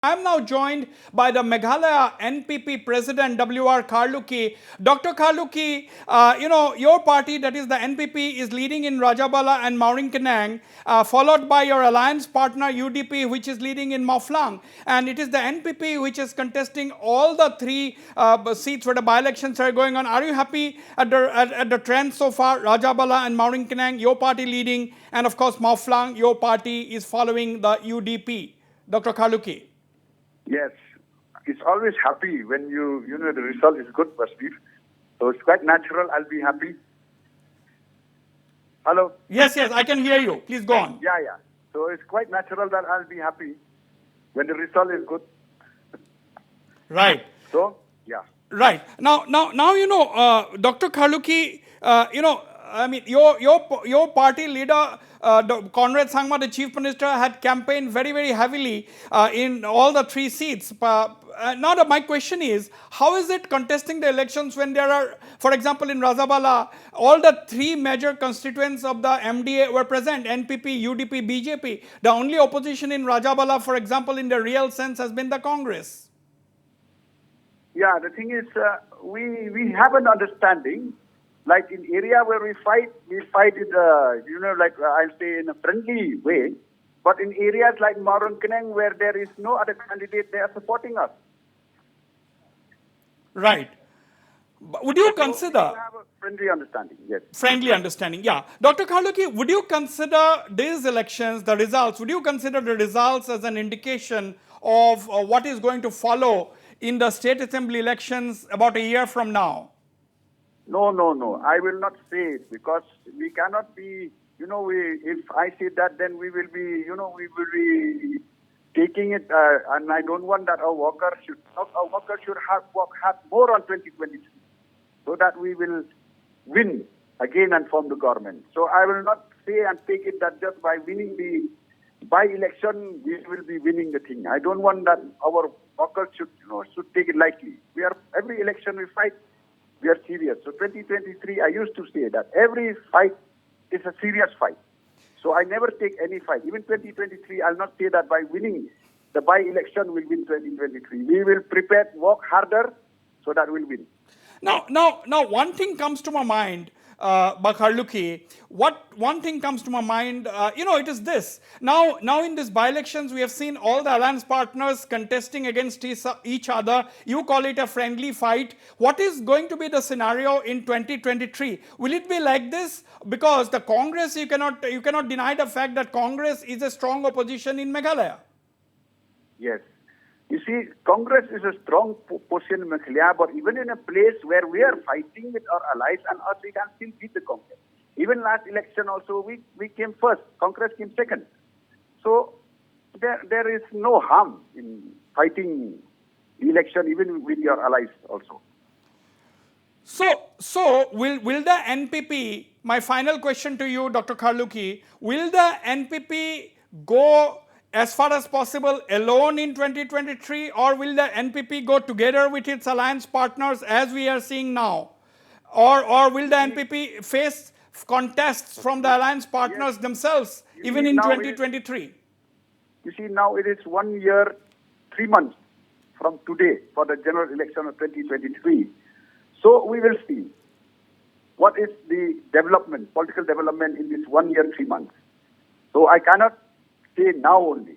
I am now joined by the Meghalaya NPP President W.R. Kharlukhi. Dr. Kharlukhi, your party, that is the NPP, is leading in Rajabala and Mawryngkeenang, followed by your alliance partner UDP, which is leading in Mawphlang. And it is the NPP which is contesting all the three seats where the by-elections are going on. Are you happy at the trend so far? Rajabala and Mawryngkeenang, your party leading, and of course Mawphlang, your party is following the UDP. Dr. Kharlukhi. Yes, it's always happy when the result is good, Vasdeep. So it's quite natural. I'll be happy. Hello? Yes, I can hear you. Please go on. Yeah. So it's quite natural that I'll be happy when the result is good. Right. So, yeah. Right. Now, Dr. Kharlukhi, your party leader, Conrad Sangma, the Chief Minister, had campaigned very, very heavily in all the three seats. Now, my question is, how is it contesting the elections when there are, for example, in Rajabala, all the three major constituents of the MDA were present, NPP, UDP, BJP. The only opposition in Rajabala, for example, in the real sense, has been the Congress. Yeah, the thing is, we have an understanding. Like in area where we fight it, I'll say in a friendly way. But in areas like Mawryngkeenang where there is no other candidate, they are supporting us. Right. But would you consider... We have a friendly understanding, yes. Friendly understanding, yeah. Dr. Kharlukhi, would you consider these elections, the results, would you consider the results as an indication of what is going to follow in the state assembly elections about a year from now? No. I will not say it because we cannot be, if I say that, then we will be taking it, and I don't want that our workers should have more on 2023 so that we will win again and form the government. So I will not say and take it that just by winning the by-election, we will be winning the thing. I don't want that our workers should take it lightly. Every election we fight, we are serious. So 2023, I used to say that every fight is a serious fight. So I never take any fight. Even 2023, I'll not say that by winning the by-election we'll win 2023. We will prepare, work harder so that we'll win. Now, one thing comes to my mind, Kharlukhi, one thing comes to my mind, it is this. Now in these by-elections, we have seen all the alliance partners contesting against each other. You call it a friendly fight. What is going to be the scenario in 2023? Will it be like this? Because the Congress, you cannot deny the fact that Congress is a strong opposition in Meghalaya. Yes. You see, Congress is a strong position in Meghalaya, but even in a place where we are fighting with our allies and us, we can still beat the Congress. Even last election also, we came first. Congress came second. So there is no harm in fighting the election, even with your allies also. So will the NPP, my final question to you, Dr. Kharlukhi, will the NPP go as far as possible alone in 2023, or will the NPP go together with its alliance partners as we are seeing now? Or will the NPP face contests from the alliance partners themselves, even in 2023? You see, now it is 1 year, 3 months from today for the general election of 2023. So we will see what is the development, political development in this 1 year, 3 months. So I cannot say now only.